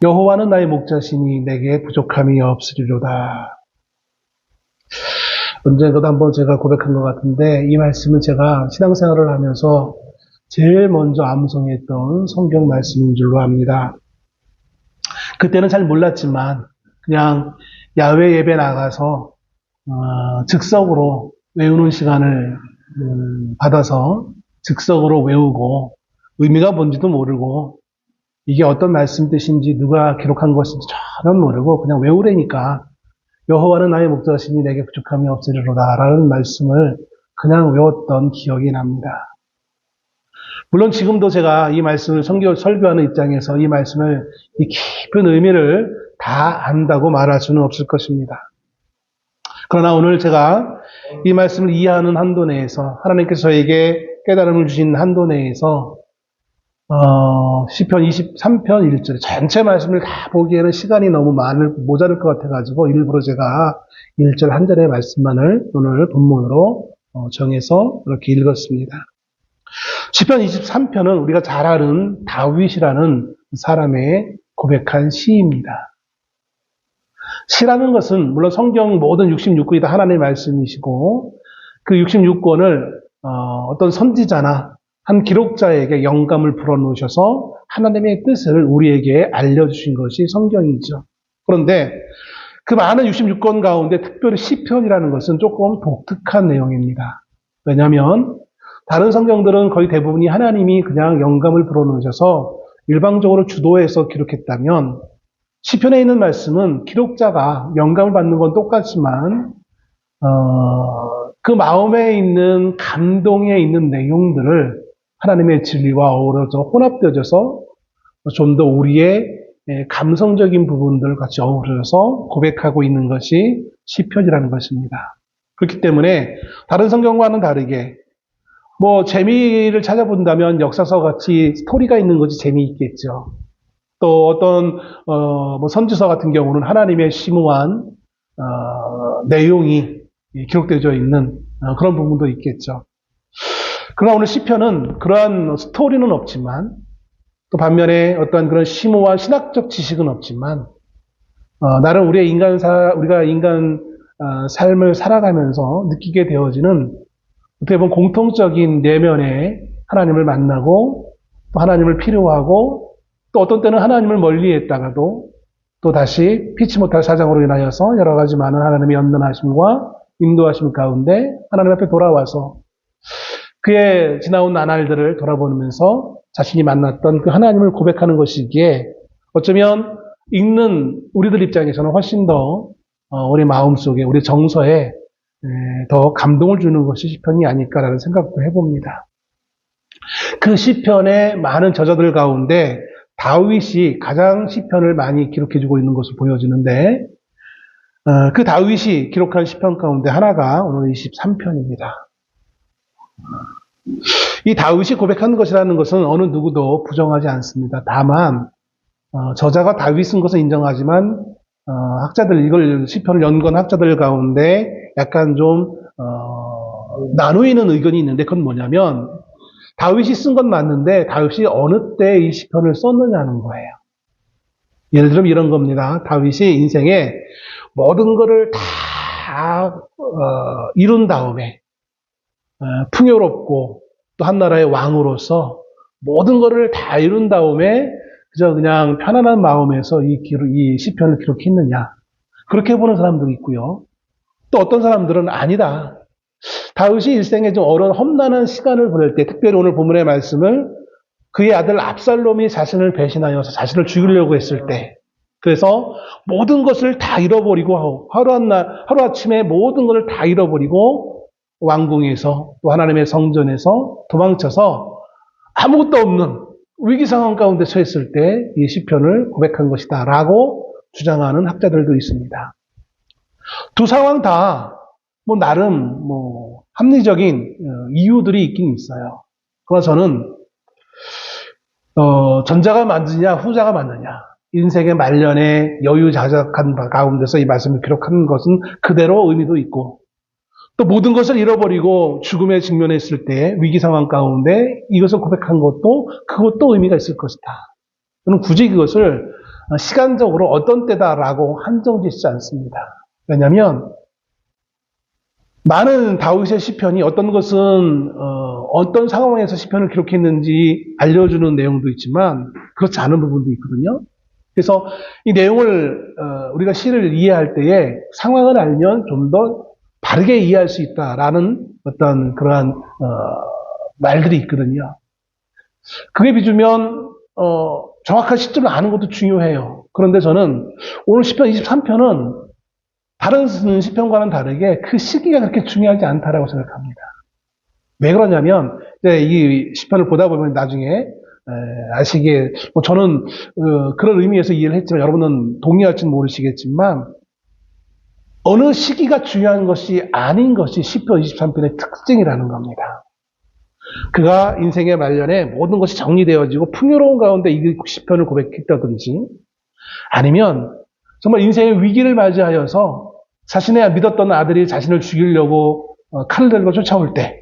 여호와는 나의 목자시니 내게 부족함이 없으리로다. 언젠가도 한번 제가 고백한 것 같은데, 이 말씀은 제가 신앙생활을 하면서 제일 먼저 암송했던 성경 말씀인 줄로 압니다. 그때는 잘 몰랐지만 그냥 야외 예배 나가서 즉석으로 외우는 시간을 받아서 즉석으로 외우고 의미가 뭔지도 모르고 이게 어떤 말씀 뜻인지 누가 기록한 것인지 전혀 모르고 그냥 외우려니까 여호와는 나의 목자시니 내게 부족함이 없으리로다 라는 말씀을 그냥 외웠던 기억이 납니다. 물론 지금도 제가 이 말씀을 설교하는 입장에서 이 말씀을 이 깊은 의미를 다 안다고 말할 수는 없을 것입니다. 그러나 오늘 제가 이 말씀을 이해하는 한도 내에서 하나님께서 저에게 깨달음을 주신 한도 내에서 시편 23편 1절에 전체 말씀을 다 보기에는 시간이 너무 모자랄 것 같아가지고 일부러 제가 1절 한 절의 말씀만을 오늘 본문으로 정해서 이렇게 읽었습니다. 시편 23편은 우리가 잘 아는 다윗이라는 사람의 고백한 시입니다. 시라는 것은 물론 성경 모든 66권이 다 하나님의 말씀이시고 그 66권을 어떤 선지자나 한 기록자에게 영감을 불어넣으셔서 하나님의 뜻을 우리에게 알려주신 것이 성경이죠. 그런데 그 많은 66권 가운데 특별히 시편이라는 것은 조금 독특한 내용입니다. 왜냐하면 다른 성경들은 거의 대부분이 하나님이 그냥 영감을 불어넣으셔서 일방적으로 주도해서 기록했다면 시편에 있는 말씀은 기록자가 영감을 받는 건 똑같지만 그 마음에 있는 감동에 있는 내용들을 하나님의 진리와 어우러져 혼합되어져서 좀 더 우리의 감성적인 부분들을 같이 어우러져서 고백하고 있는 것이 시편이라는 것입니다. 그렇기 때문에 다른 성경과는 다르게 재미를 찾아본다면 역사서 같이 스토리가 있는 것이 재미있겠죠. 또 어떤 선지서 같은 경우는 하나님의 심오한 내용이 기록되어 있는 그런 부분도 있겠죠. 그러나 오늘 시편은 그러한 스토리는 없지만 또 반면에 어떤 그런 심오한 신학적 지식은 없지만 나름 우리가 인간 삶을 살아가면서 느끼게 되어지는 어떻게 보면 공통적인 내면에 하나님을 만나고 또 하나님을 필요하고 또 어떤 때는 하나님을 멀리했다가도 또 다시 피치 못할 사정으로 인하여서 여러 가지 많은 하나님의 연단하심과 인도하심 가운데 하나님 앞에 돌아와서 그의 지나온 나날들을 돌아보면서 자신이 만났던 그 하나님을 고백하는 것이기에 어쩌면 읽는 우리들 입장에서는 훨씬 더 우리 마음속에 우리 정서에 더 감동을 주는 것이 시편이 아닐까라는 생각도 해봅니다. 그 시편의 많은 저자들 가운데 다윗이 가장 시편을 많이 기록해주고 있는 것으로 보여지는데 그 다윗이 기록한 시편 가운데 하나가 오늘 23편입니다. 이 다윗이 고백하는 것이라는 것은 어느 누구도 부정하지 않습니다. 다만 저자가 다윗인 것은 인정하지만 학자들 이걸 시편을 연구한 학자들 가운데 약간 좀 나누이는 의견이 있는데 그건 뭐냐면 다윗이 쓴 건 맞는데 다윗이 어느 때 이 시편을 썼느냐는 거예요. 예를 들면 이런 겁니다. 다윗이 인생에 모든 것을 다 이룬 다음에 풍요롭고 또 한 나라의 왕으로서 모든 것을 다 이룬 다음에 그냥 편안한 마음에서 이 시편을 기록했느냐 그렇게 보는 사람도 있고요. 또 어떤 사람들은 아니다. 다윗이 일생에 좀 험난한 시간을 보낼 때 특별히 오늘 본문의 말씀을 그의 아들 압살롬이 자신을 배신하여서 자신을 죽이려고 했을 때 그래서 모든 것을 다 잃어버리고 하루아침에 모든 것을 다 잃어버리고 왕궁에서 또 하나님의 성전에서 도망쳐서 아무것도 없는 위기 상황 가운데 처했을 때 이 시편을 고백한 것이다 라고 주장하는 학자들도 있습니다. 두 상황 다 나름 합리적인 이유들이 있긴 있어요. 그러나 저는 전자가 맞느냐 후자가 맞느냐 인생의 말년에 여유자적한 가운데서 이 말씀을 기록한 것은 그대로 의미도 있고 또 모든 것을 잃어버리고 죽음에 직면했을 때 위기 상황 가운데 이것을 고백한 것도 그것도 의미가 있을 것이다. 저는 굳이 그것을 시간적으로 어떤 때다라고 한정 짓지 않습니다. 왜냐하면 많은 다윗의 시편이 어떤 것은 어떤 상황에서 시편을 기록했는지 알려주는 내용도 있지만 그렇지 않은 부분도 있거든요. 그래서 이 내용을 우리가 시를 이해할 때에 상황을 알면 좀 더 바르게 이해할 수 있다라는 어떤 그러한 말들이 있거든요. 그게 비추면 정확한 시점을 아는 것도 중요해요. 그런데 저는 오늘 시편 23편은 다른 시편과는 다르게 그 시기가 그렇게 중요하지 않다라고 생각합니다. 왜 그러냐면 이제 이 시편을 보다 보면 나중에 아시기에 저는 그런 의미에서 이해를 했지만 여러분은 동의할지는 모르시겠지만 어느 시기가 중요한 것이 아닌 것이 시편 23편의 특징이라는 겁니다. 그가 인생의 말년에 모든 것이 정리되어지고 풍요로운 가운데 이 시편을 고백했다든지 아니면 정말 인생의 위기를 맞이하여서 자신의 믿었던 아들이 자신을 죽이려고 칼을 들고 쫓아올 때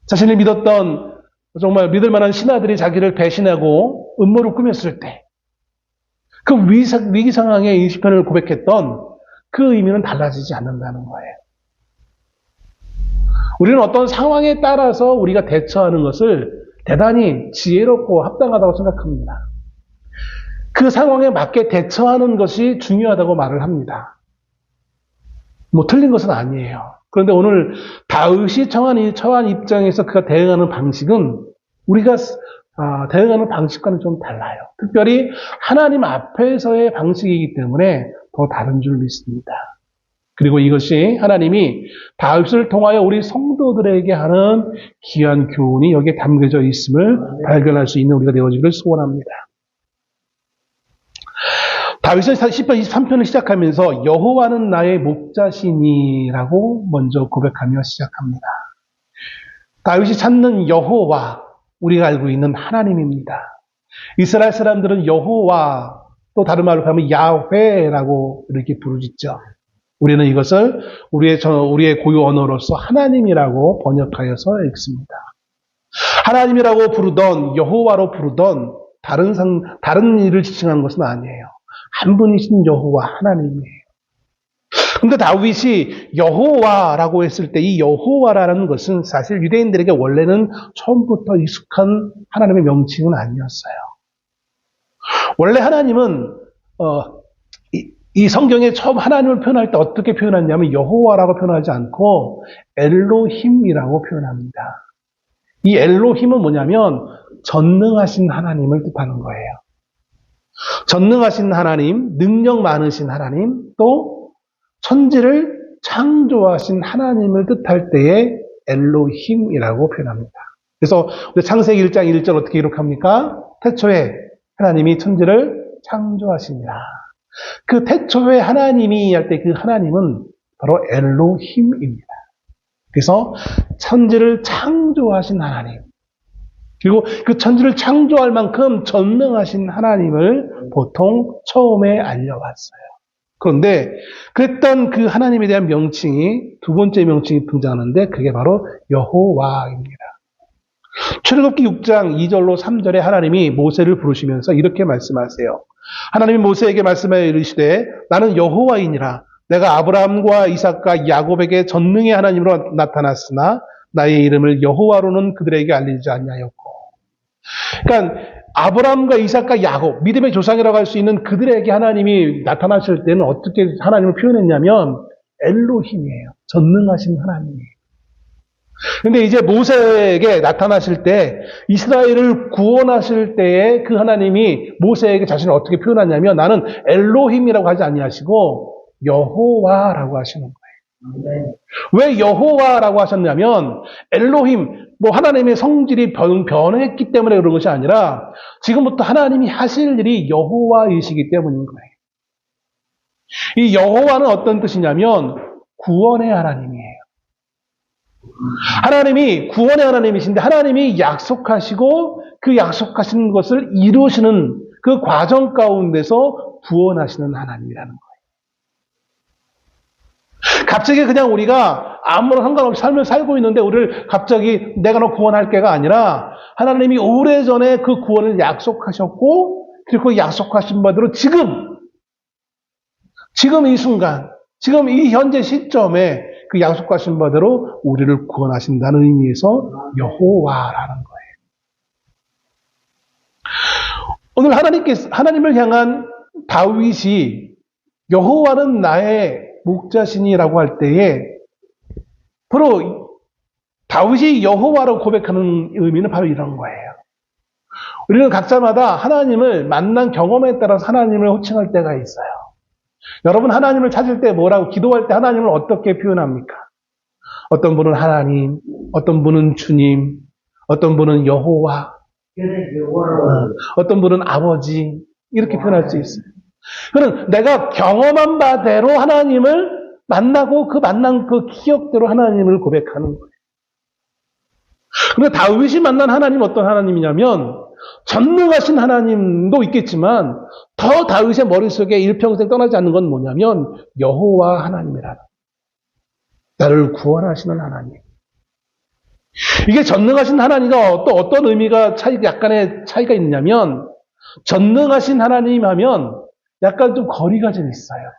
자신이 믿었던 정말 믿을 만한 신하들이 자기를 배신하고 음모를 꾸몄을 때 그 위기 상황에 이 시편을 고백했던 그 의미는 달라지지 않는다는 거예요. 우리는 어떤 상황에 따라서 우리가 대처하는 것을 대단히 지혜롭고 합당하다고 생각합니다. 그 상황에 맞게 대처하는 것이 중요하다고 말을 합니다. 틀린 것은 아니에요. 그런데 오늘 다윗이 처한 입장에서 그가 대응하는 방식은 우리가 대응하는 방식과는 좀 달라요. 특별히 하나님 앞에서의 방식이기 때문에 더 다른 줄 믿습니다. 그리고 이것이 하나님이 다윗을 통하여 우리 성도들에게 하는 귀한 교훈이 여기에 담겨져 있음을 발견할 수 있는 우리가 되어지기를 소원합니다. 다윗은 시편 23편을 시작하면서 여호와는 나의 목자시니라고 먼저 고백하며 시작합니다. 다윗이 찾는 여호와, 우리가 알고 있는 하나님입니다. 이스라엘 사람들은 여호와, 또 다른 말로 하면 야훼라고 이렇게 부르짖죠. 우리는 이것을 우리의 고유 언어로서 하나님이라고 번역하여서 읽습니다. 하나님이라고 부르던 여호와로 부르던 다른 일을 지칭한 것은 아니에요. 한 분이신 여호와 하나님이에요. 그런데 다윗이 여호와라고 했을 때 이 여호와라는 것은 사실 유대인들에게 원래는 처음부터 익숙한 하나님의 명칭은 아니었어요. 원래 하나님은 이 성경에 처음 하나님을 표현할 때 어떻게 표현하냐면 여호와라고 표현하지 않고 엘로힘이라고 표현합니다. 이 엘로힘은 뭐냐면 전능하신 하나님을 뜻하는 거예요. 전능하신 하나님, 능력 많으신 하나님, 또 천지를 창조하신 하나님을 뜻할 때에 엘로힘이라고 표현합니다. 그래서 창세기 1장 1절 어떻게 기록합니까? 태초에 하나님이 천지를 창조하시니라. 그 태초에 하나님이 할 때 그 하나님은 바로 엘로힘입니다. 그래서 천지를 창조하신 하나님, 그리고 그 천지를 창조할 만큼 전능하신 하나님을 보통 처음에 알려왔어요. 그런데 그랬던 그 하나님에 대한 명칭이 두 번째 명칭이 등장하는데 그게 바로 여호와입니다. 출애굽기 6장 2절로 3절에 하나님이 모세를 부르시면서 이렇게 말씀하세요. 하나님이 모세에게 말씀하여 이르시되 나는 여호와이니라. 내가 아브라함과 이삭과 야곱에게 전능의 하나님으로 나타났으나 나의 이름을 여호와로는 그들에게 알리지 아니하였고. 그러니까 아브라함과 이삭과 야곱, 믿음의 조상이라고 할 수 있는 그들에게 하나님이 나타나실 때는 어떻게 하나님을 표현했냐면 엘로힘이에요. 전능하신 하나님이에요. 근데 이제 모세에게 나타나실 때 이스라엘을 구원하실 때에 그 하나님이 모세에게 자신을 어떻게 표현하냐면 나는 엘로힘이라고 하지 아니하시고 여호와라고 하시는 거예요. 왜 여호와라고 하셨냐면 엘로힘, 하나님의 성질이 변했기 때문에 그런 것이 아니라 지금부터 하나님이 하실 일이 여호와이시기 때문인 거예요. 이 여호와는 어떤 뜻이냐면 구원의 하나님이에요. 하나님이 구원의 하나님이신데 하나님이 약속하시고 그 약속하신 것을 이루시는 그 과정 가운데서 구원하시는 하나님이라는 거예요. 갑자기 그냥 우리가 아무런 상관없이 삶을 살고 있는데 우리를 갑자기 내가 너 구원할게가 아니라 하나님이 오래전에 그 구원을 약속하셨고 그리고 그 약속하신 바대로 지금 이 순간, 지금 이 현재 시점에 그 약속하신 바대로 우리를 구원하신다는 의미에서 여호와라는 거예요. 오늘 하나님을 향한 다윗이 여호와는 나의 목자시니라고 할 때에 바로 다윗이 여호와로 고백하는 의미는 바로 이런 거예요. 우리는 각자마다 하나님을 만난 경험에 따라서 하나님을 호칭할 때가 있어요. 여러분 하나님을 찾을 때 뭐라고 기도할 때 하나님을 어떻게 표현합니까? 어떤 분은 하나님, 어떤 분은 주님, 어떤 분은 여호와, 어떤 분은 아버지 이렇게 표현할 수 있어요. 그는 내가 경험한 바대로 하나님을 만나고 그 만난 그 기억대로 하나님을 고백하는 거예요. 그런데 다윗이 만난 하나님 어떤 하나님이냐면 전능하신 하나님도 있겠지만 더 다윗의 머릿속에 일평생 떠나지 않는 건 뭐냐면 여호와 하나님이라는 나를 구원하시는 하나님. 이게 전능하신 하나님과 또 어떤 의미가 약간의 차이가 있냐면 전능하신 하나님 하면 약간 좀 거리가 좀 있어요.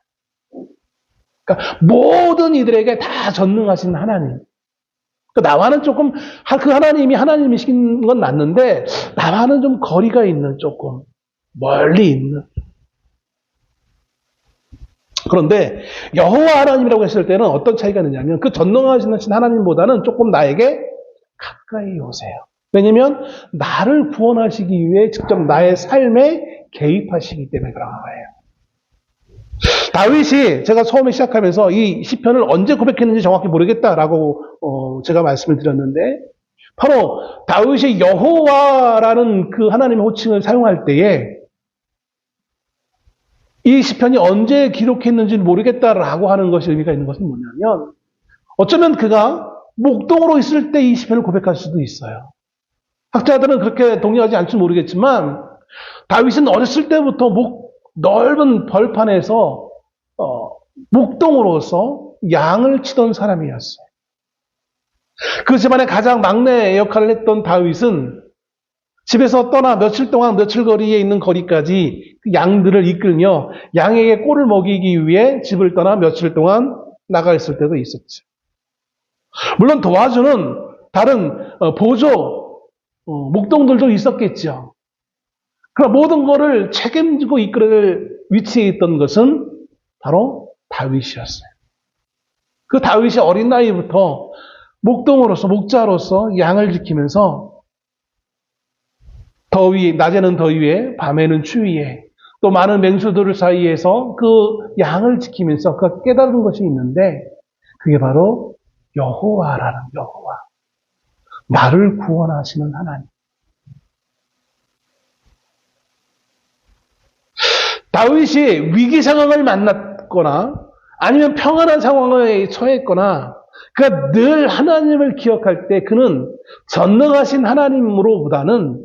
그러니까 모든 이들에게 다 전능하신 하나님. 그러니까 나와는 조금 그 하나님이 하나님이신 건 맞는데 나와는 좀 거리가 있는 조금 멀리 있는. 그런데 여호와 하나님이라고 했을 때는 어떤 차이가 있느냐면 그 전능하신 하나님보다는 조금 나에게 가까이 오세요. 왜냐하면 나를 구원하시기 위해 직접 나의 삶에 개입하시기 때문에 그런 거예요. 다윗이 제가 처음에 시작하면서 이 시편을 언제 고백했는지 정확히 모르겠다라고 제가 말씀을 드렸는데 바로 다윗이 여호와라는 그 하나님의 호칭을 사용할 때에 이 시편이 언제 기록했는지 모르겠다라고 하는 것이 의미가 있는 것은 뭐냐면 어쩌면 그가 목동으로 있을 때 이 시편을 고백할 수도 있어요. 학자들은 그렇게 동의하지 않을지 모르겠지만 다윗은 어렸을 때부터 넓은 벌판에서 목동으로서 양을 치던 사람이었어요. 그 집안의 가장 막내 역할을 했던 다윗은 집에서 떠나 며칠 동안 며칠 거리에 있는 거리까지 그 양들을 이끌며 양에게 꼴을 먹이기 위해 집을 떠나 며칠 동안 나가 있을 때도 있었죠. 물론 도와주는 다른 보조 목동들도 있었겠죠. 그러나 모든 것을 책임지고 이끌어낼 위치에 있던 것은 바로 다윗이었어요. 그 다윗이 어린 나이부터 목동으로서 목자로서 양을 지키면서 낮에는 더위에 밤에는 추위에 또 많은 맹수들 사이에서 그 양을 지키면서 그가 깨달은 것이 있는데 그게 바로 여호와라는 여호와. 나를 구원하시는 하나님. 다윗이 위기 상황을 만났거나 아니면 평안한 상황에 처했거나 그가 늘 하나님을 기억할 때 그는 전능하신 하나님으로보다는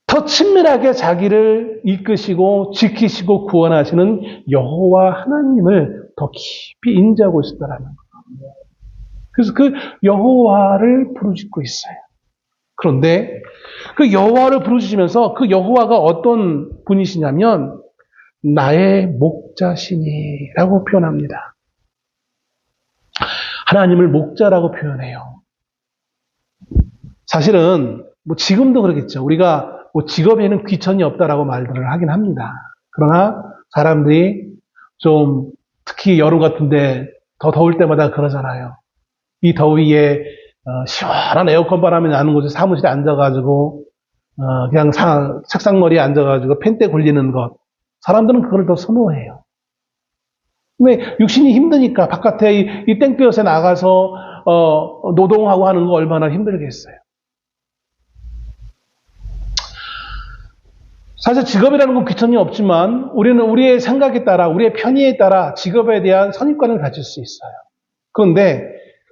더 친밀하게 자기를 이끄시고 지키시고 구원하시는 여호와 하나님을 더 깊이 인지하고 있었다라는 거예요. 그래서 그 여호와를 부르짖고 있어요. 그런데 그 여호와를 부르짖으면서 그 여호와가 어떤 분이시냐면 나의 목자시니라고 표현합니다. 하나님을 목자라고 표현해요. 사실은 지금도 그러겠죠. 우리가 직업에는 귀천이 없다라고 말들을 하긴 합니다. 그러나 사람들이 좀 특히 여름 같은데 더 더울 때마다 그러잖아요. 이 더위에 시원한 에어컨 바람이 나는 곳에 사무실에 앉아가지고 그냥 책상머리에 앉아가지고 펜대 굴리는 것. 사람들은 그걸 더 선호해요. 근데 육신이 힘드니까 바깥에 이 땡볕에 나가서 노동하고 하는 거 얼마나 힘들겠어요. 사실 직업이라는 건 귀천이 없지만 우리는 우리의 생각에 따라 우리의 편의에 따라 직업에 대한 선입관을 가질 수 있어요. 그런데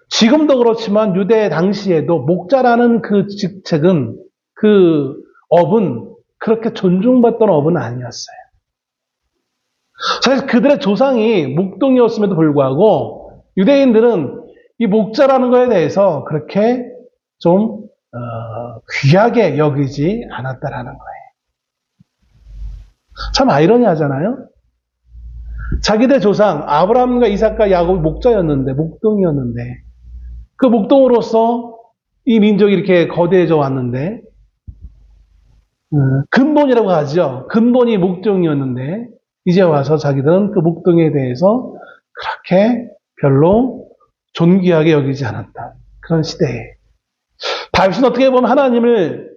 지금도 그렇지만 유대 당시에도 목자라는 그 직책은 그 업은 그렇게 존중받던 업은 아니었어요. 사실 그들의 조상이 목동이었음에도 불구하고 유대인들은 이 목자라는 거에 대해서 그렇게 좀 귀하게 여기지 않았다라는 거예요. 참 아이러니하잖아요. 자기들 조상 아브라함과 이삭과 야곱이 목자였는데, 목동이었는데, 그 목동으로서 이 민족이 이렇게 거대해져 왔는데, 근본이라고 하죠. 근본이 목동이었는데 이제 와서 자기들은 그 목동에 대해서 그렇게 별로 존귀하게 여기지 않았다. 그런 시대에 다윗은 어떻게 보면 하나님을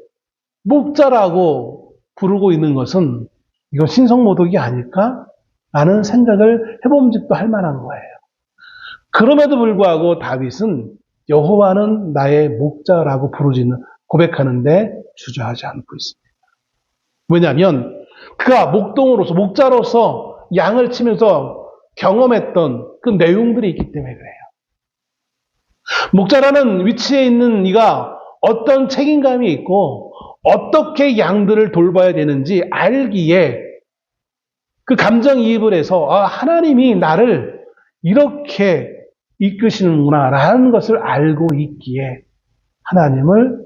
목자라고 부르고 있는 것은 이건 신성모독이 아닐까? 라는 생각을 해본 적도 할 만한 거예요. 그럼에도 불구하고 다윗은 여호와는 나의 목자라고 부르지는 고백하는데 주저하지 않고 있습니다. 왜냐하면 그가 목동으로서 목자로서 양을 치면서 경험했던 그 내용들이 있기 때문에 그래요. 목자라는 위치에 있는 이가 어떤 책임감이 있고 어떻게 양들을 돌봐야 되는지 알기에 그 감정이입을 해서 하나님이 나를 이렇게 이끄시는구나 라는 것을 알고 있기에 하나님을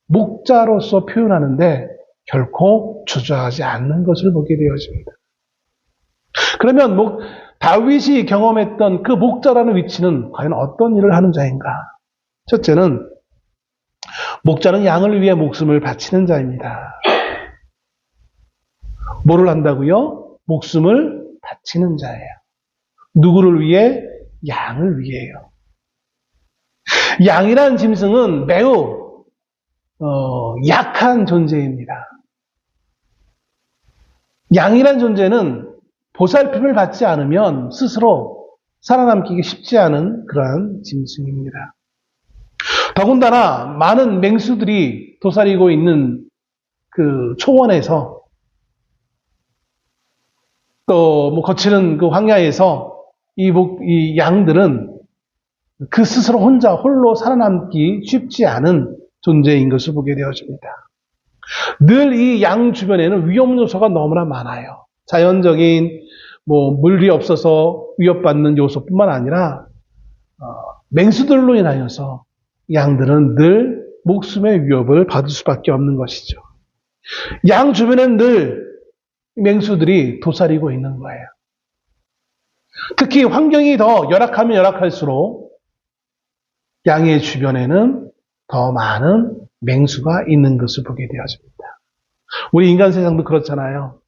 목자로서 표현하는데 결코 주저하지 않는 것을 보게 되어집니다. 그러면 다윗이 경험했던 그 목자라는 위치는 과연 어떤 일을 하는 자인가? 첫째는 목자는 양을 위해 목숨을 바치는 자입니다. 뭐를 한다고요? 목숨을 바치는 자예요. 누구를 위해? 양을 위해요. 양이라는 짐승은 매우 약한 존재입니다. 양이라는 존재는 보살핌을 받지 않으면 스스로 살아남기 쉽지 않은 그러한 짐승입니다. 더군다나 많은 맹수들이 도사리고 있는 그 초원에서 또 거치는 그 황야에서 이 양들은 그 스스로 홀로 살아남기 쉽지 않은 존재인 것을 보게 되어집니다. 늘 이 양 주변에는 위험 요소가 너무나 많아요. 자연적인 물이 없어서 위협받는 요소뿐만 아니라 맹수들로 인하여서 양들은 늘 목숨의 위협을 받을 수밖에 없는 것이죠. 양 주변에는 늘 맹수들이 도사리고 있는 거예요. 특히 환경이 더 열악하면 열악할수록 양의 주변에는 더 많은 맹수가 있는 것을 보게 되어집니다. 우리 인간 세상도 그렇잖아요.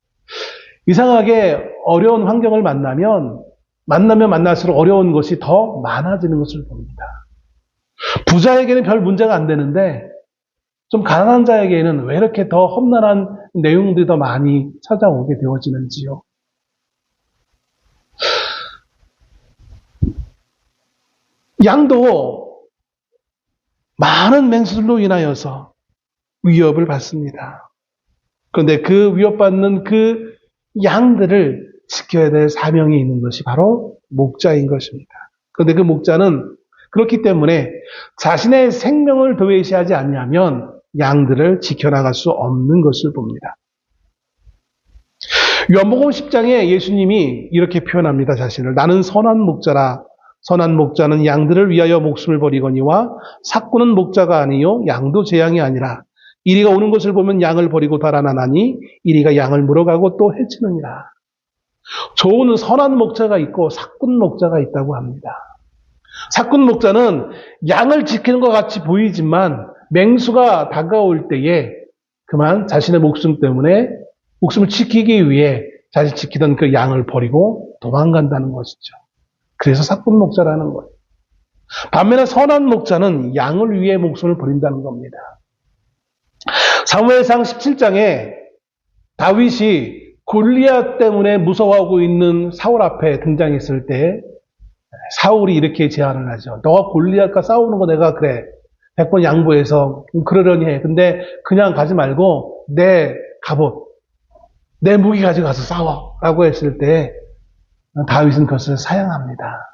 이상하게 어려운 환경을 만나면 만날수록 어려운 것이 더 많아지는 것을 봅니다. 부자에게는 별 문제가 안 되는데 좀 가난한 자에게는 왜 이렇게 더 험난한 내용들이 더 많이 찾아오게 되어지는지요. 양도 많은 맹수들로 인하여서 위협을 받습니다. 그런데 그 위협받는 그 양들을 지켜야 될 사명이 있는 것이 바로 목자인 것입니다. 그런데 그 목자는 그렇기 때문에 자신의 생명을 도외시하지 않냐면 양들을 지켜나갈 수 없는 것을 봅니다. 요한복음 10장에 예수님이 이렇게 표현합니다. 자신을. 나는 선한 목자라. 선한 목자는 양들을 위하여 목숨을 버리거니와 삭구는 목자가 아니요 양도 제 양이 아니라 이리가 오는 것을 보면 양을 버리고 달아나나니 이리가 양을 물어가고 또 해치느니라. 좋은 선한 목자가 있고 삭군 목자가 있다고 합니다. 삭군 목자는 양을 지키는 것 같이 보이지만 맹수가 다가올 때에 그만 자신의 목숨 때문에 목숨을 지키기 위해 자신이 지키던 그 양을 버리고 도망간다는 것이죠. 그래서 삭군 목자라는 거예요. 반면에 선한 목자는 양을 위해 목숨을 버린다는 겁니다. 사무엘상 17장에 다윗이 골리앗 때문에 무서워하고 있는 사울 앞에 등장했을 때 사울이 이렇게 제안을 하죠. 너가 골리앗과 싸우는 거 내가 그래 100번 양보해서 그러려니 해. 근데 그냥 가지 말고 내 갑옷, 내 무기 가지고 가서 싸워 라고 했을 때 다윗은 그것을 사양합니다.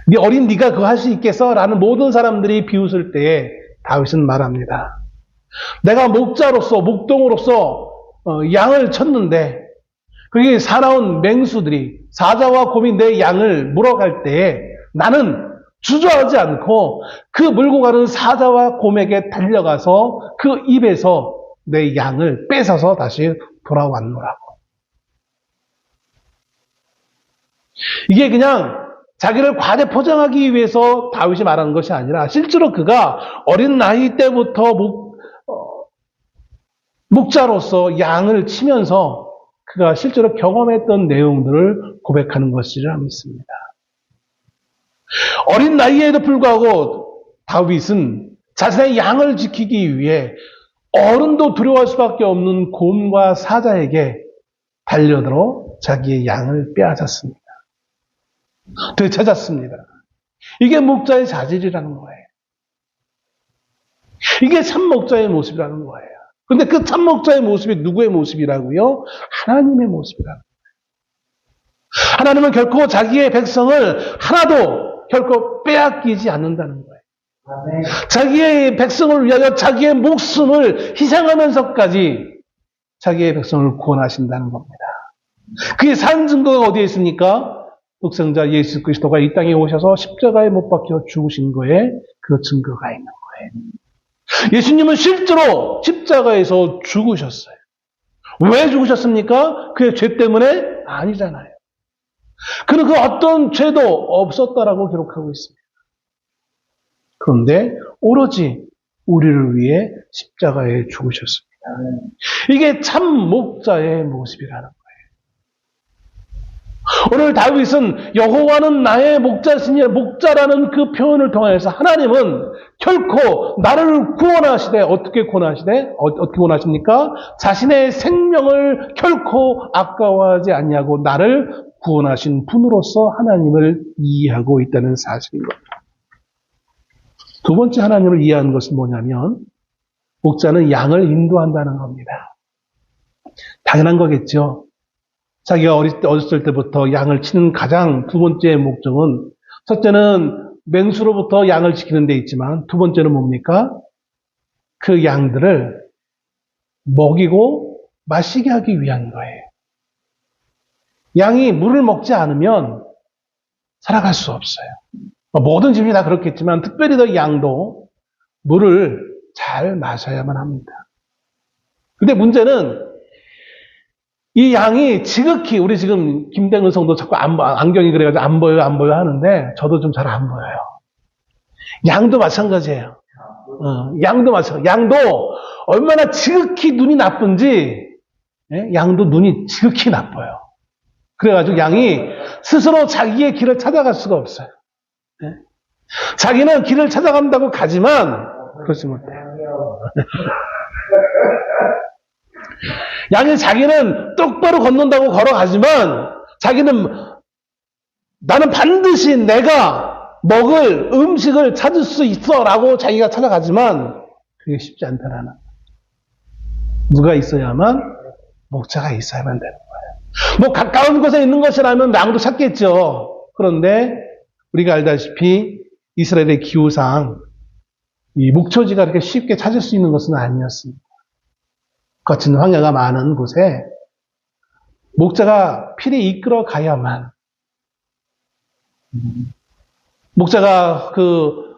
네 어린 네가 그거 할 수 있겠어? 라는 모든 사람들이 비웃을 때에 다윗은 말합니다. 내가 목자로서 목동으로서 양을 쳤는데 그게 사나운 맹수들이, 사자와 곰이 내 양을 물어갈 때에 나는 주저하지 않고 그 물고 가는 사자와 곰에게 달려가서 그 입에서 내 양을 뺏어서 다시 돌아왔노라고. 이게 그냥 자기를 과대포장하기 위해서 다윗이 말하는 것이 아니라 실제로 그가 어린 나이 때부터 목자로서 양을 치면서 그가 실제로 경험했던 내용들을 고백하는 것이라 믿습니다. 어린 나이에도 불구하고 다윗은 자신의 양을 지키기 위해 어른도 두려워할 수밖에 없는 곰과 사자에게 달려들어 자기의 양을 빼앗았습니다. 되찾았습니다. 이게 목자의 자질이라는 거예요. 이게 참 목자의 모습이라는 거예요. 그런데 그 참 목자의 모습이 누구의 모습이라고요? 하나님의 모습이라는 거예요. 하나님은 결코 자기의 백성을 하나도 결코 빼앗기지 않는다는 거예요. 아멘. 자기의 백성을 위하여 자기의 목숨을 희생하면서까지 자기의 백성을 구원하신다는 겁니다. 그의 산 증거가 어디에 있습니까? 독생자 예수 그리스도가 이 땅에 오셔서 십자가에 못 박혀 죽으신 거에 그 증거가 있는 거예요. 예수님은 실제로 십자가에서 죽으셨어요. 왜 죽으셨습니까? 그의 죄 때문에? 아니잖아요. 그는 그 어떤 죄도 없었다라고 기록하고 있습니다. 그런데 오로지 우리를 위해 십자가에 죽으셨습니다. 이게 참 목자의 모습이라는 거예요. 오늘 다윗은 여호와는 나의 목자시니 목자라는 그 표현을 통해서 하나님은 결코 나를 구원하시되 어떻게 구원하십니까? 자신의 생명을 결코 아까워하지 아니하고 나를 구원하신 분으로서 하나님을 이해하고 있다는 사실인 겁니다. 두 번째 하나님을 이해하는 것은 뭐냐면 목자는 양을 인도한다는 겁니다. 당연한 거겠죠. 자기가 어렸을 때부터 양을 치는 가장 두 번째 목적은 첫째는 맹수로부터 양을 지키는 데 있지만 두 번째는 뭡니까? 그 양들을 먹이고 마시게 하기 위한 거예요. 양이 물을 먹지 않으면 살아갈 수 없어요. 모든 집이 다 그렇겠지만 특별히 더 양도 물을 잘 마셔야만 합니다. 근데 문제는 이 양이 지극히 우리 지금 김대근 성도 자꾸 안경이 그래가지고 안 보여 하는데 저도 좀 잘 안 보여요. 양도 마찬가지예요. 양도 마찬가지. 양도 얼마나 지극히 눈이 나쁜지 양도 눈이 지극히 나빠요. 그래가지고 양이 스스로 자기의 길을 찾아갈 수가 없어요. 자기는 길을 찾아간다고 가지만 그렇지 못해요. 양이 자기는 똑바로 걷는다고 걸어가지만 자기는 나는 반드시 내가 먹을 음식을 찾을 수 있어 라고 자기가 찾아가지만 그게 쉽지 않다라는 누가 있어야만 목자가 있어야만 되는 거예요. 뭐 가까운 곳에 있는 것이라면 양도 찾겠죠. 그런데 우리가 알다시피 이스라엘의 기후상 이 목초지가 그렇게 쉽게 찾을 수 있는 것은 아니었습니다. 거친 황야가 많은 곳에 목자가 필히 이끌어 가야만 목자가 그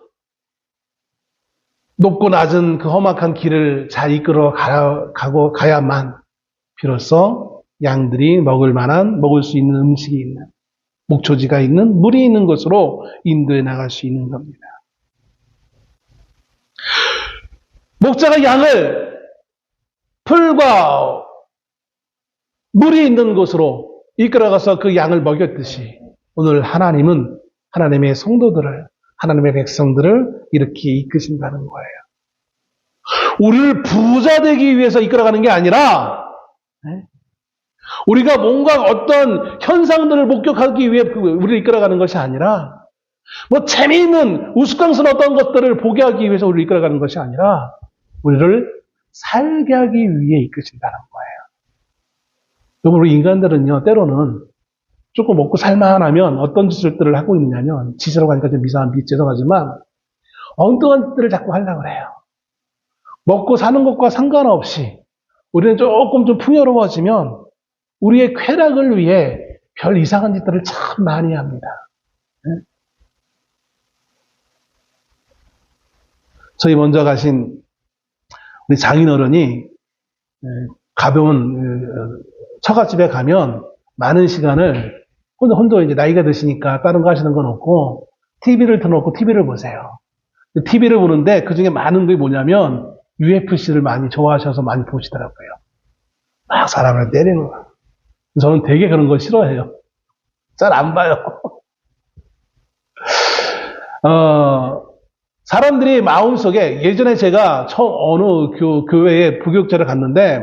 높고 낮은 그 험악한 길을 잘 이끌어 가야만 비로소 양들이 먹을 수 있는 음식이 있는 목초지가 있는 물이 있는 곳으로 인도해 나갈 수 있는 겁니다. 목자가 양을 풀과 물이 있는 곳으로 이끌어가서 그 양을 먹였듯이 오늘 하나님은 하나님의 성도들을, 하나님의 백성들을 이렇게 이끄신다는 거예요. 우리를 부자 되기 위해서 이끌어가는 게 아니라 우리가 뭔가 어떤 현상들을 목격하기 위해 우리를 이끌어가는 것이 아니라 뭐 재미있는 우스꽝스러운 어떤 것들을 보게 하기 위해서 우리를 이끌어가는 것이 아니라 우리를 살게 하기 위해 이끄신다는 거예요. 여러분, 우리 인간들은요, 때로는 조금 먹고 살만하면 어떤 짓들을 하고 있느냐면, 짓으로 가니까 좀 이상한 죄송하지만, 엉뚱한 짓들을 자꾸 하려고 그래요. 먹고 사는 것과 상관없이, 우리는 조금 좀 풍요로워지면, 우리의 쾌락을 위해 별 이상한 짓들을 참 많이 합니다. 저희 먼저 가신 우리 장인어른이 가벼운 처갓집에 가면 많은 시간을 혼자 이제 나이가 드시니까 다른 거 하시는 건 없고 TV를 틀어놓고 TV를 보세요. TV를 보는데 그 중에 많은 게 뭐냐면 UFC를 많이 좋아하셔서 많이 보시더라고요. 막 사람을 때리는 거. 저는 되게 그런 거 싫어해요. 잘 안 봐요. 사람들이 마음속에 예전에 제가 어느 교회에 부교육자를 갔는데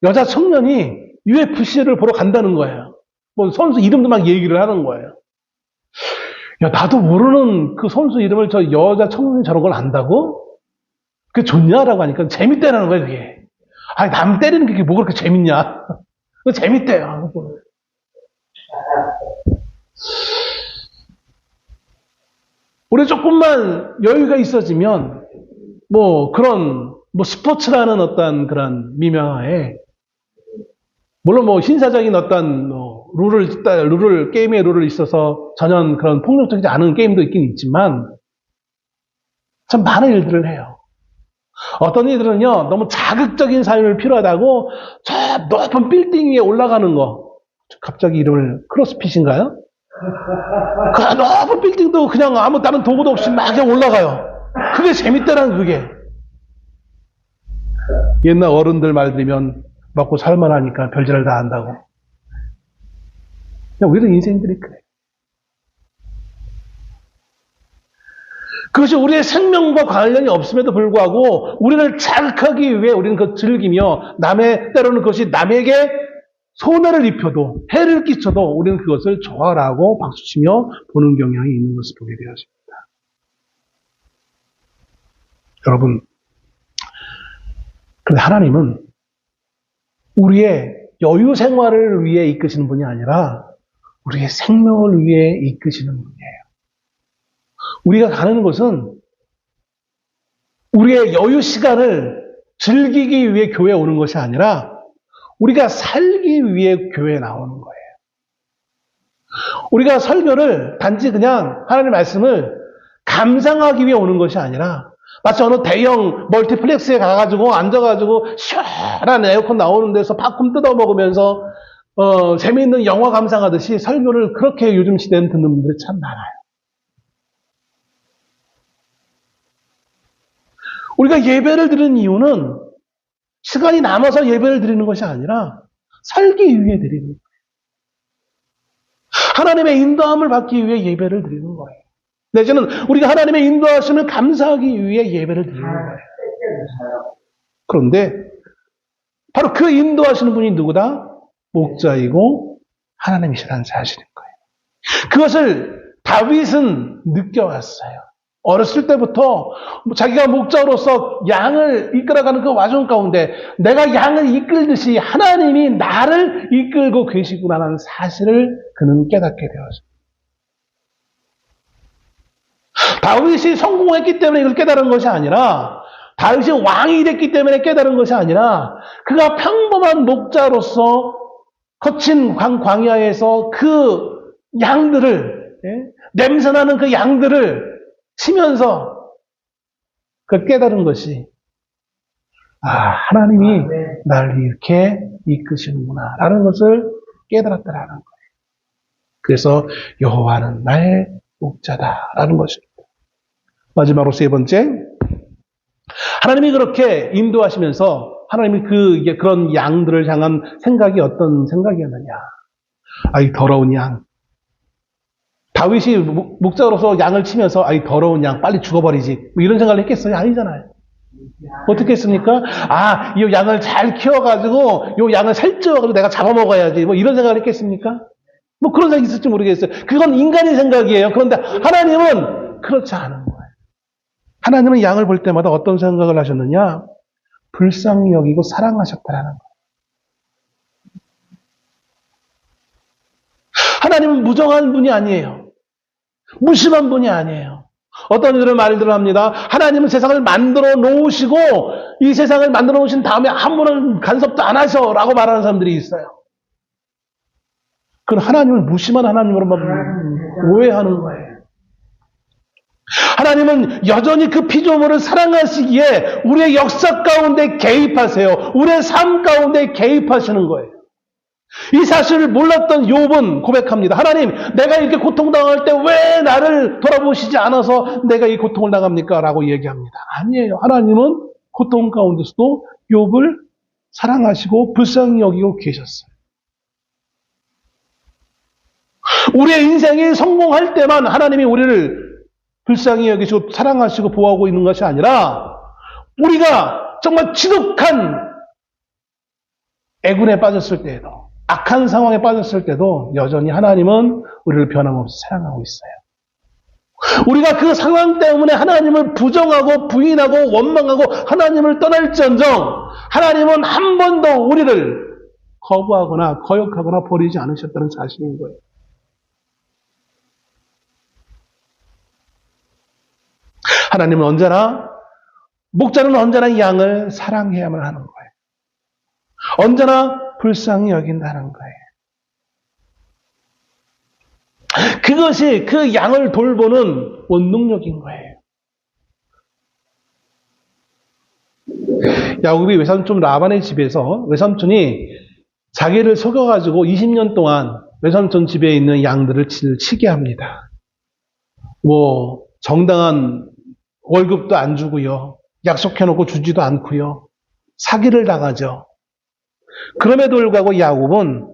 여자 청년이 UFC를 보러 간다는 거예요. 뭐 선수 이름도 막 얘기를 하는 거예요. 야, 나도 모르는 그 선수 이름을 저 여자 청년이 저런 걸 안다고? 그게 좋냐라고 하니까 재밌다라는 거예요, 그게. 아니, 남 때리는 게 뭐 그렇게 재밌냐? 그거 재밌대요. 우리 조금만 여유가 있어지면, 스포츠라는 어떤 그런 미명하에, 물론 신사적인 어떤, 게임의 룰을 있어서 전혀 그런 폭력적이지 않은 게임도 있긴 있지만, 참 많은 일들을 해요. 어떤 이들은요, 너무 자극적인 삶을 필요하다고, 저 높은 빌딩 위에 올라가는 거. 갑자기 이름을 크로스핏인가요? 그 높은 빌딩도 그냥 아무 다른 도구도 없이 막 그냥 올라가요. 그게 재밌다는 그게. 옛날 어른들 말 들으면 먹고 살만하니까 별짓을 다 한다고. 그냥 우리는 인생들이 그래. 그것이 우리의 생명과 관련이 없음에도 불구하고 우리를 자극하기 위해 우리는 그걸 즐기며 때로는 그것이 남에게 손해를 입혀도 해를 끼쳐도 우리는 그것을 좋아하고 박수치며 보는 경향이 있는 것을 보게 되었습니다. 여러분, 그런데 하나님은 우리의 여유 생활을 위해 이끄시는 분이 아니라 우리의 생명을 위해 이끄시는 분이에요. 우리가 가는 곳은 우리의 여유 시간을 즐기기 위해 교회에 오는 것이 아니라 우리가 살기 위해 교회에 나오는 거예요. 우리가 설교를 단지 그냥 하나님의 말씀을 감상하기 위해 오는 것이 아니라 마치 어느 대형 멀티플렉스에 가가지고 앉아가지고 시원한 에어컨 나오는 데서 팝콘 뜯어 먹으면서 재미있는 영화 감상하듯이 설교를 그렇게 요즘 시대는 듣는 분들이 참 많아요. 우리가 예배를 드리는 이유는 시간이 남아서 예배를 드리는 것이 아니라 살기 위해 드리는 거예요. 하나님의 인도함을 받기 위해 예배를 드리는 거예요. 내지는 우리가 하나님의 인도하심을 감사하기 위해 예배를 드리는 거예요. 그런데 바로 그 인도하시는 분이 누구다? 목자이고 하나님이시라는 사실인 거예요. 그것을 다윗은 느껴왔어요. 어렸을 때부터 자기가 목자로서 양을 이끌어가는 그 와중 가운데 내가 양을 이끌듯이 하나님이 나를 이끌고 계시구나라는 사실을 그는 깨닫게 되었습니다. 다윗이 성공했기 때문에 이걸 깨달은 것이 아니라 다윗이 왕이 됐기 때문에 깨달은 것이 아니라 그가 평범한 목자로서 거친 광야에서 그 양들을 냄새나는 그 양들을 치면서 그 깨달은 것이 하나님이 나를 이렇게 이끄시는구나 라는 것을 깨달았다라는 거예요. 그래서 여호와는 나의 목자다라는 것입니다. 마지막으로 세 번째, 하나님이 그렇게 인도하시면서 하나님이 그런 양들을 향한 생각이 어떤 생각이었느냐? 이 더러운 양. 다윗이 목자로서 양을 치면서 이 더러운 양 빨리 죽어버리지 이런 생각을 했겠어요? 아니잖아요. 어떻게 했습니까? 이 양을 잘 키워가지고 이 양을 살쪄가지고 내가 잡아먹어야지 이런 생각을 했겠습니까? 그런 생각이 있을지 모르겠어요. 그건 인간의 생각이에요. 그런데 하나님은 그렇지 않은 거예요. 하나님은 양을 볼 때마다 어떤 생각을 하셨느냐? 불쌍히 여기고 사랑하셨다라는 거예요. 하나님은 무정한 분이 아니에요. 무심한 분이 아니에요. 어떤 이들은 말을 합니다. 하나님은 세상을 만들어 놓으시고 이 세상을 만들어 놓으신 다음에 아무런 간섭도 안 하셔라고 말하는 사람들이 있어요. 그건 하나님을 무심한 하나님으로만 오해하는 거예요. 하나님은 여전히 그 피조물을 사랑하시기에 우리의 역사 가운데 개입하세요. 우리의 삶 가운데 개입하시는 거예요. 이 사실을 몰랐던 욥은 고백합니다. 하나님, 내가 이렇게 고통당할 때 왜 나를 돌아보시지 않아서 내가 이 고통을 당합니까? 라고 얘기합니다. 아니에요. 하나님은 고통 가운데서도 욥을 사랑하시고 불쌍히 여기고 계셨어요. 우리의 인생이 성공할 때만 하나님이 우리를 불쌍히 여기시고 사랑하시고 보호하고 있는 것이 아니라 우리가 정말 지독한 애군에 빠졌을 때에도 악한 상황에 빠졌을 때도 여전히 하나님은 우리를 변함없이 사랑하고 있어요. 우리가 그 상황 때문에 하나님을 부정하고 부인하고 원망하고 하나님을 떠날지언정 하나님은 한 번도 우리를 거부하거나 거역하거나 버리지 않으셨다는 사실인 거예요. 하나님은 언제나, 목자는 언제나 양을 사랑해야만 하는 거예요. 언제나 불쌍히 여긴다는 거예요. 그것이 그 양을 돌보는 원동력인 거예요. 야곱이 외삼촌 라반의 집에서 외삼촌이 자기를 속여가지고 20년 동안 외삼촌 집에 있는 양들을 치게 합니다. 정당한 월급도 안 주고요. 약속해놓고 주지도 않고요. 사기를 당하죠. 그럼에도 불구하고 야곱은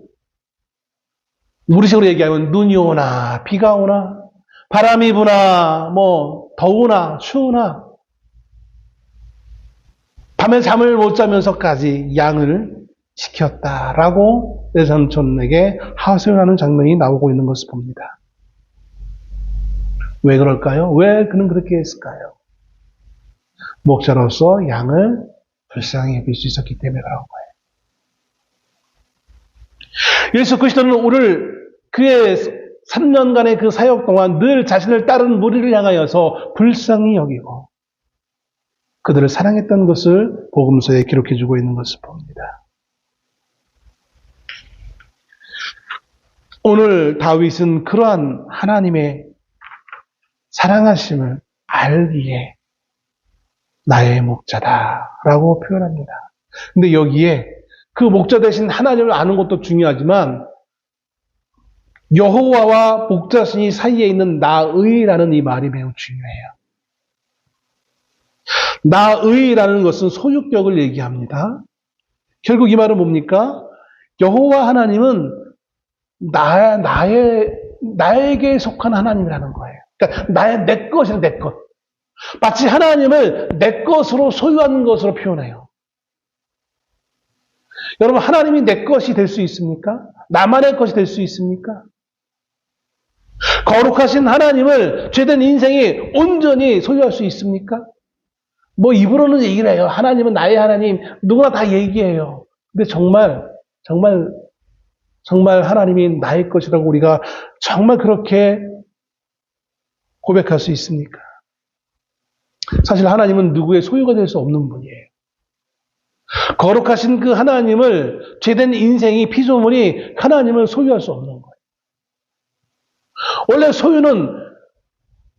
우리식으로 얘기하면 눈이 오나 비가 오나 바람이 부나 더우나 추우나 밤에 잠을 못 자면서까지 양을 지켰다라고 외삼촌에게 하소연하는 장면이 나오고 있는 것을 봅니다. 왜 그럴까요? 왜 그는 그렇게 했을까요? 목자로서 양을 불쌍히 여길 수 있었기 때문에 그런 거예요. 예수 그리스도는 오늘 그의 3년간의 그 사역 동안 늘 자신을 따르는 무리를 향하여서 불쌍히 여기고 그들을 사랑했던 것을 복음서에 기록해주고 있는 것을 봅니다. 오늘 다윗은 그러한 하나님의 사랑하심을 알기에 나의 목자다라고 표현합니다. 근데 여기에 그 목자 대신 하나님을 아는 것도 중요하지만 여호와와 목자신이 사이에 있는 나의라는 이 말이 매우 중요해요. 나의라는 것은 소유격을 얘기합니다. 결국 이 말은 뭡니까? 여호와 하나님은 나에게 속한 하나님이라는 거예요. 그러니까 내 것이라 내 것. 마치 하나님을 내 것으로 소유한 것으로 표현해요. 여러분, 하나님이 내 것이 될 수 있습니까? 나만의 것이 될 수 있습니까? 거룩하신 하나님을 죄된 인생이 온전히 소유할 수 있습니까? 입으로는 얘기를 해요. 하나님은 나의 하나님, 누구나 다 얘기해요. 근데 정말 하나님이 나의 것이라고 우리가 정말 그렇게 고백할 수 있습니까? 사실 하나님은 누구의 소유가 될 수 없는 분이에요. 거룩하신 그 하나님을 죄된 인생이 피조물이 하나님을 소유할 수 없는 거예요. 원래 소유는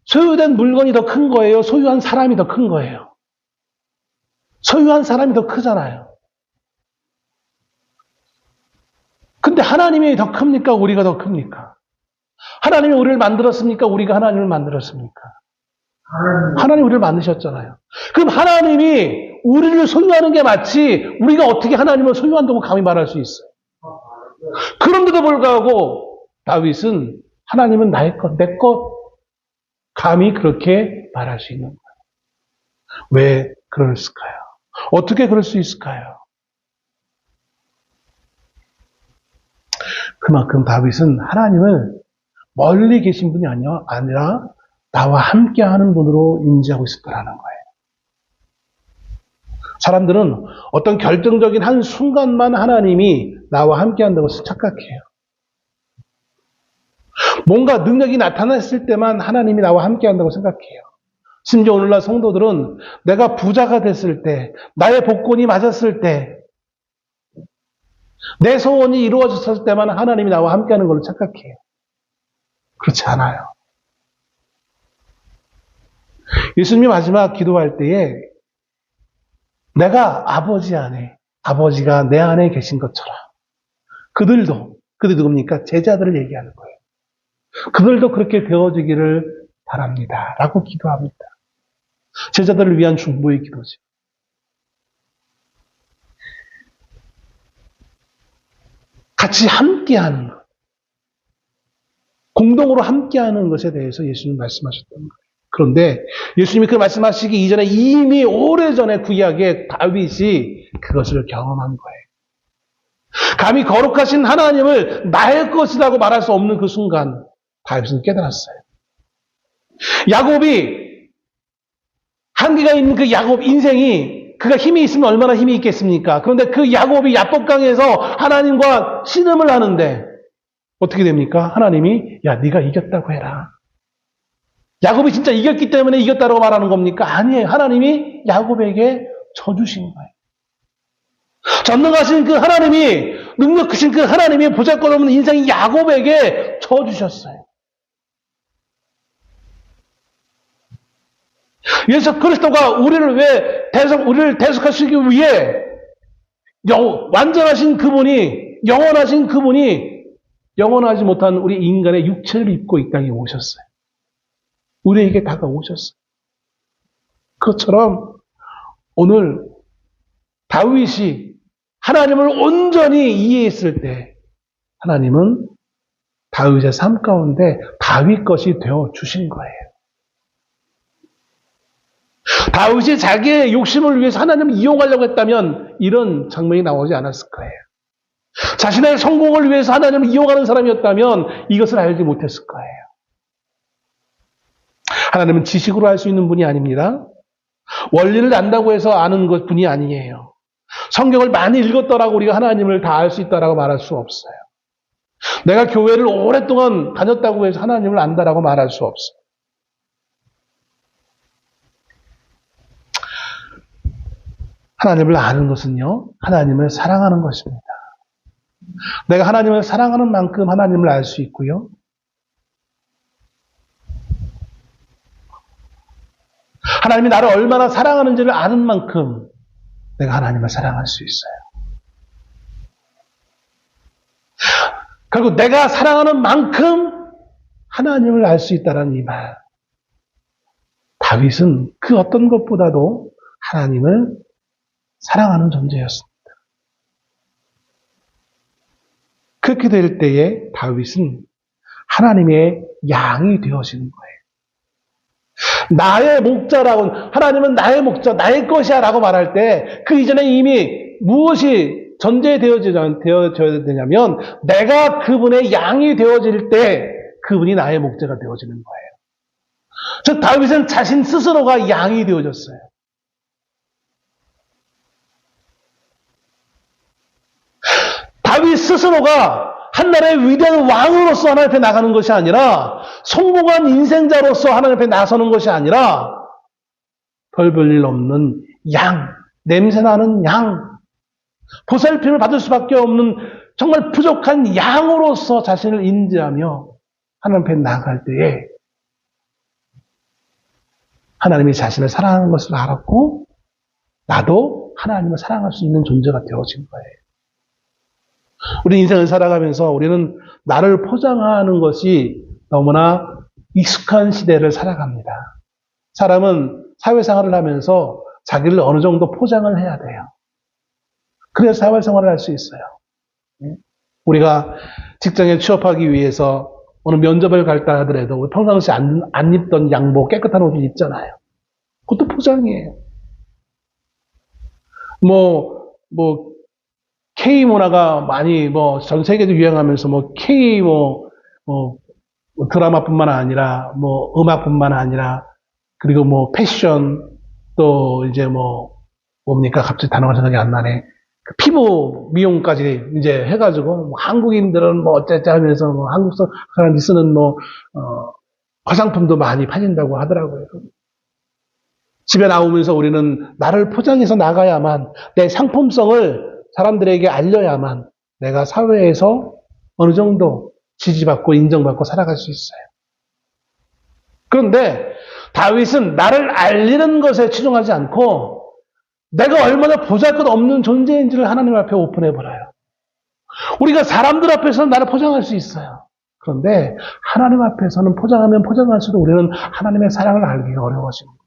소유된 물건이 더 큰 거예요? 소유한 사람이 더 큰 거예요? 소유한 사람이 더 크잖아요. 근데 하나님이 더 큽니까? 우리가 더 큽니까? 하나님이 우리를 만들었습니까? 우리가 하나님을 만들었습니까? 하나님 우리를 만드셨잖아요. 그럼 하나님이 우리를 소유하는 게 맞지 우리가 어떻게 하나님을 소유한다고 감히 말할 수 있어요? 그런데도 불구하고 다윗은 하나님은 나의 것, 내 것 감히 그렇게 말할 수 있는 거예요. 왜 그랬을까요? 어떻게 그럴 수 있을까요? 그만큼 다윗은 하나님을 멀리 계신 분이 아니라 나와 함께하는 분으로 인지하고 있을 거라는 거예요. 사람들은 어떤 결정적인 한 순간만 하나님이 나와 함께한다고 착각해요. 뭔가 능력이 나타났을 때만 하나님이 나와 함께한다고 생각해요. 심지어 오늘날 성도들은 내가 부자가 됐을 때, 나의 복권이 맞았을 때, 내 소원이 이루어졌을 때만 하나님이 나와 함께하는 걸로 착각해요. 그렇지 않아요. 예수님이 마지막 기도할 때에 내가 아버지 안에, 아버지가 내 안에 계신 것처럼 그들도 누굽니까? 제자들을 얘기하는 거예요. 그들도 그렇게 되어지기를 바랍니다. 라고 기도합니다. 제자들을 위한 중보의 기도죠. 같이 함께하는 것. 공동으로 함께하는 것에 대해서 예수님 말씀하셨던 거예요. 그런데 예수님이 그 말씀하시기 이전에 이미 오래전에 구약의 다윗이 그것을 경험한 거예요. 감히 거룩하신 하나님을 나의 것이라고 말할 수 없는 그 순간 다윗은 깨달았어요. 야곱이 한계가 있는 그 야곱 인생이 그가 힘이 있으면 얼마나 힘이 있겠습니까? 그런데 그 야곱이 야복강에서 하나님과 신음을 하는데 어떻게 됩니까? 하나님이 야 네가 이겼다고 해라. 야곱이 진짜 이겼기 때문에 이겼다고 말하는 겁니까? 아니에요. 하나님이 야곱에게 져주신 거예요. 전능하신 그 하나님이, 능력 크신 그 하나님이 보잘것없는 인생이 야곱에게 져주셨어요. 예수 그리스도가 우리를 대속하시기 위해 완전하신 그분이, 영원하신 그분이 영원하지 못한 우리 인간의 육체를 입고 이 땅에 오셨어요. 우리에게 다가오셨어요. 그것처럼 오늘 다윗이 하나님을 온전히 이해했을 때 하나님은 다윗의 삶 가운데 다윗 것이 되어 주신 거예요. 다윗이 자기의 욕심을 위해서 하나님을 이용하려고 했다면 이런 장면이 나오지 않았을 거예요. 자신의 성공을 위해서 하나님을 이용하는 사람이었다면 이것을 알지 못했을 거예요. 하나님은 지식으로 알 수 있는 분이 아닙니다. 원리를 안다고 해서 아는 것 분이 아니에요. 성경을 많이 읽었더라고 우리가 하나님을 다 알 수 있다라고 말할 수 없어요. 내가 교회를 오랫동안 다녔다고 해서 하나님을 안다라고 말할 수 없어요. 하나님을 아는 것은요, 하나님을 사랑하는 것입니다. 내가 하나님을 사랑하는 만큼 하나님을 알 수 있고요. 하나님이 나를 얼마나 사랑하는지를 아는 만큼 내가 하나님을 사랑할 수 있어요. 결국 내가 사랑하는 만큼 하나님을 알 수 있다는 이 말. 다윗은 그 어떤 것보다도 하나님을 사랑하는 존재였습니다. 그렇게 될 때에 다윗은 하나님의 양이 되어지는 거예요. 나의 목자라고, 하나님은 나의 목자, 나의 것이야 라고 말할 때 그 이전에 이미 무엇이 전제되어져야 되냐면 내가 그분의 양이 되어질 때 그분이 나의 목자가 되어지는 거예요. 즉 다윗은 자신 스스로가 양이 되어졌어요. 다윗 스스로가 한 나라의 위대한 왕으로서 하나님 앞에 나가는 것이 아니라 성공한 인생자로서 하나님 앞에 나서는 것이 아니라 별 볼 없는 양, 냄새나는 양, 보살핌을 받을 수밖에 없는 정말 부족한 양으로서 자신을 인지하며 하나님 앞에 나갈 때에 하나님이 자신을 사랑하는 것을 알았고 나도 하나님을 사랑할 수 있는 존재가 되어진 거예요. 우리 인생을 살아가면서 우리는 나를 포장하는 것이 너무나 익숙한 시대를 살아갑니다. 사람은 사회생활을 하면서 자기를 어느 정도 포장을 해야 돼요. 그래서 사회생활을 할 수 있어요. 우리가 직장에 취업하기 위해서 어느 면접을 갈다 하더라도 평상시 안 입던 양복 깨끗한 옷을 입잖아요. 그것도 포장이에요. K 문화가 많이 전 세계적으로 유행하면서 K 드라마뿐만 아니라 음악뿐만 아니라 그리고 패션 또 이제 뭡니까 갑자기 단어가 생각이 안 나네. 그 피부 미용까지 이제 해가지고 한국인들은 어쩌자 하면서 한국 사람이 쓰는 화장품도 많이 팔린다고 하더라고요. 집에 나오면서 우리는 나를 포장해서 나가야만 내 상품성을 사람들에게 알려야만 내가 사회에서 어느 정도 지지받고 인정받고 살아갈 수 있어요. 그런데 다윗은 나를 알리는 것에 치중하지 않고 내가 얼마나 보잘것없는 존재인지를 하나님 앞에 오픈해버려요. 우리가 사람들 앞에서는 나를 포장할 수 있어요. 그런데 하나님 앞에서는 포장하면 포장할수록 우리는 하나님의 사랑을 알기가 어려워지는 거예요.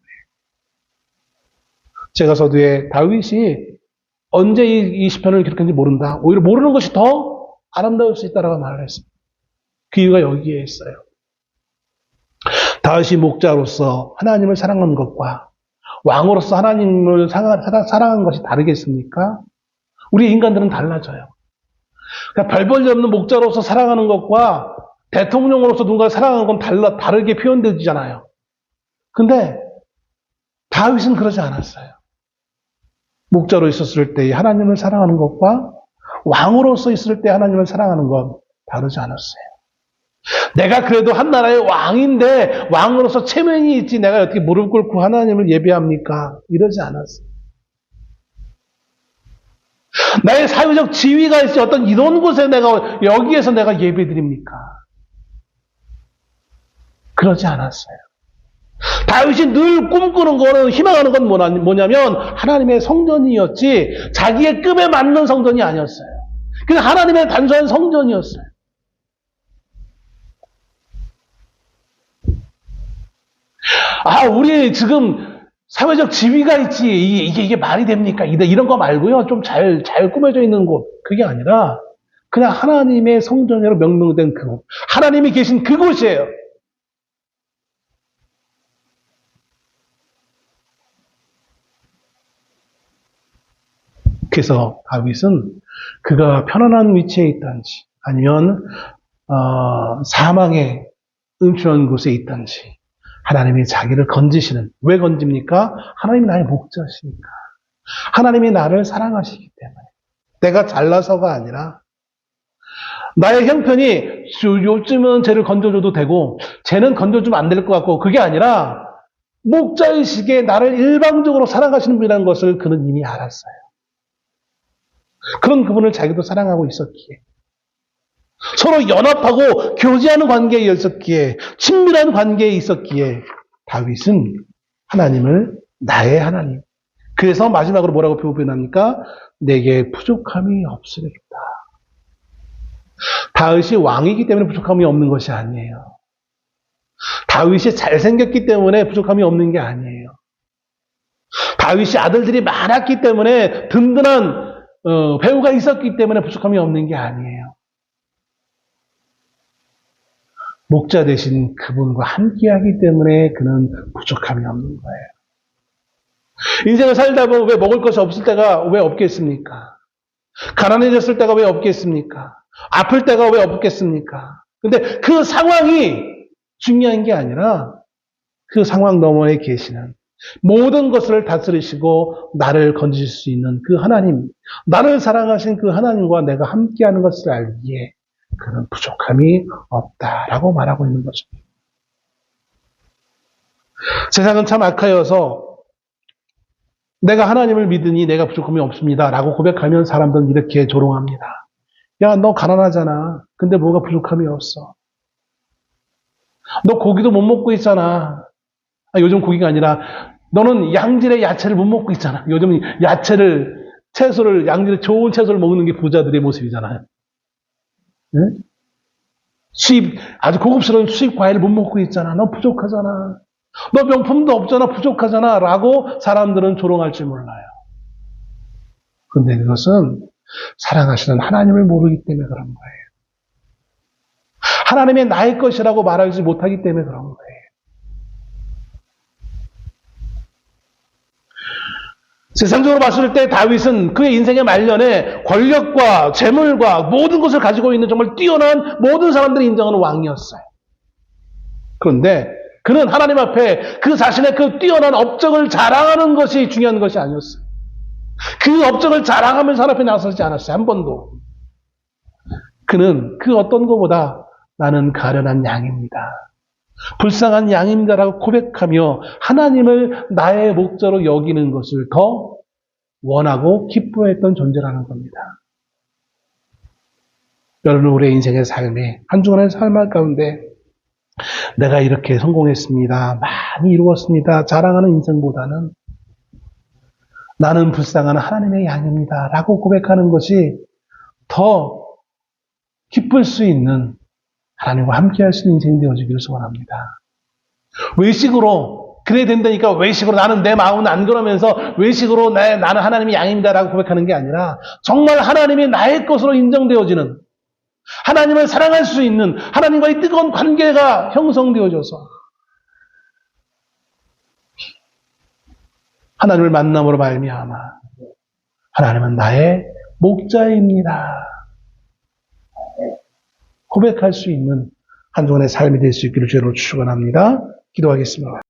제가 서두에 다윗이 언제 이 시편을 기록했는지 모른다. 오히려 모르는 것이 더 아름다울 수 있다라고 말을 했습니다. 그 이유가 여기에 있어요. 다윗이 목자로서 하나님을 사랑한 것과 왕으로서 하나님을 사랑한 것이 다르겠습니까? 우리 인간들은 달라져요. 그러니까 별 볼 일 없는 목자로서 사랑하는 것과 대통령으로서 누군가를 사랑하는 건 다르게 표현되잖아요. 근데 다윗은 그러지 않았어요. 목자로 있었을 때 하나님을 사랑하는 것과 왕으로서 있을 때 하나님을 사랑하는 건 다르지 않았어요. 내가 그래도 한 나라의 왕인데 왕으로서 체면이 있지 내가 어떻게 무릎 꿇고 하나님을 예배합니까? 이러지 않았어요. 나의 사회적 지위가 있지 어떤 이런 곳에 여기에서 내가 예배드립니까? 그러지 않았어요. 다윗이 늘 꿈꾸는 거는 희망하는 건 뭐냐면 하나님의 성전이었지 자기의 급에 맞는 성전이 아니었어요. 그냥 하나님의 단순한 성전이었어요. 우리 지금 사회적 지위가 있지 이게 말이 됩니까? 이런 거 말고요. 좀 잘 꾸며져 있는 곳. 그게 아니라 그냥 하나님의 성전으로 명명된 그곳. 하나님이 계신 그곳이에요. 그래서 다윗은 그가 편안한 위치에 있든지 아니면 사망의 음침한 곳에 있든지 하나님이 자기를 건지시는, 왜 건집니까? 하나님이 나의 목자시니까. 하나님이 나를 사랑하시기 때문에. 내가 잘나서가 아니라 나의 형편이 요즘은 쟤를 건져줘도 되고 쟤는 건져주면 안 될 것 같고 그게 아니라 목자의식에 나를 일방적으로 사랑하시는 분이라는 것을 그는 이미 알았어요. 그런 그분을 자기도 사랑하고 있었기에 서로 연합하고 교제하는 관계에 있었기에 친밀한 관계에 있었기에 다윗은 하나님을 나의 하나님. 그래서 마지막으로 뭐라고 표현합니까? 내게 부족함이 없으리로다. 다윗이 왕이기 때문에 부족함이 없는 것이 아니에요. 다윗이 잘생겼기 때문에 부족함이 없는 게 아니에요. 다윗이 아들들이 많았기 때문에 든든한 배우가 있었기 때문에 부족함이 없는 게 아니에요. 목자 대신 그분과 함께하기 때문에 그는 부족함이 없는 거예요. 인생을 살다 보면 왜 먹을 것이 없을 때가 왜 없겠습니까? 가난해졌을 때가 왜 없겠습니까? 아플 때가 왜 없겠습니까? 근데 그 상황이 중요한 게 아니라 그 상황 너머에 계시는 모든 것을 다스리시고 나를 건지실 수 있는 그 하나님, 나를 사랑하신 그 하나님과 내가 함께하는 것을 알기에 그는 부족함이 없다라고 말하고 있는 거죠. 세상은 참 악하여서 내가 하나님을 믿으니 내가 부족함이 없습니다라고 고백하면 사람들은 이렇게 조롱합니다. 야, 너 가난하잖아. 근데 뭐가 부족함이 없어. 너 고기도 못 먹고 있잖아. 요즘 고기가 아니라 너는 양질의 야채를 못 먹고 있잖아. 요즘 채소를 양질의 좋은 채소를 먹는 게 부자들의 모습이잖아요. 네? 아주 고급스러운 수입 과일을 못 먹고 있잖아. 너 부족하잖아. 너 명품도 없잖아. 부족하잖아. 라고 사람들은 조롱할지 몰라요. 그런데 그것은 사랑하시는 하나님을 모르기 때문에 그런 거예요. 하나님의 나의 것이라고 말하지 못하기 때문에 그런 거예요. 세상적으로 봤을 때 다윗은 그의 인생의 말년에 권력과 재물과 모든 것을 가지고 있는 정말 뛰어난 모든 사람들이 인정하는 왕이었어요. 그런데 그는 하나님 앞에 그 자신의 그 뛰어난 업적을 자랑하는 것이 중요한 것이 아니었어요. 그 업적을 자랑하면서 하나님 앞에 나서지 않았어요. 한 번도. 그는 그 어떤 것보다 나는 가련한 양입니다. 불쌍한 양입니다라고 고백하며 하나님을 나의 목자로 여기는 것을 더 원하고 기뻐했던 존재라는 겁니다. 여러분, 우리의 인생의 삶에, 한 주간의 삶 가운데 내가 이렇게 성공했습니다. 많이 이루었습니다. 자랑하는 인생보다는 나는 불쌍한 하나님의 양입니다. 라고 고백하는 것이 더 기쁠 수 있는, 하나님과 함께 할 수 있는 인생이 되어지기를 소원합니다. 외식으로, 그래야 된다니까 외식으로 나는 내 마음은 안 그러면서 외식으로 나는 하나님의 양입니다. 라고 고백하는 게 아니라 정말 하나님이 나의 것으로 인정되어지는, 하나님을 사랑할 수 있는, 하나님과의 뜨거운 관계가 형성되어져서 하나님을 만남으로 말미암아 하나님은 나의 목자입니다. 고백할 수 있는 한 주간의 삶이 될 수 있기를 주로 축원합니다. 기도하겠습니다.